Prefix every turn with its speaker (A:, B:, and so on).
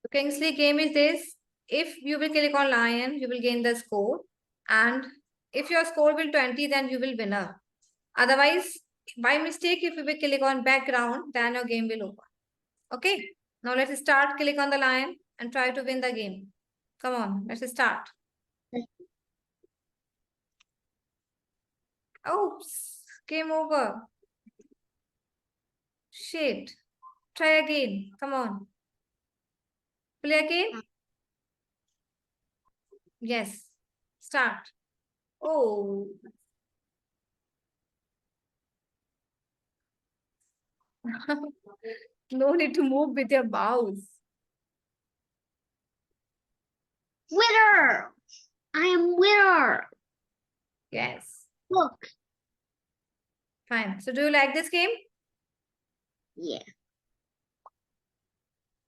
A: The Kingsley game is this. If you will click on lion, you will gain the score. And if your score will 20, then you will winner. Otherwise, by mistake, if you will click on background, then your game will open. Okay. Now let's start. Click on the lion and try to win the game. Come on, let's start. Oops, game over. Shit. Try again. Come on. Play again. Yes. Start. Oh. No need to move with your mouse.
B: Winner! I am winner.
A: Yes.
B: Look.
A: Fine. So do you like this game?
B: Yeah.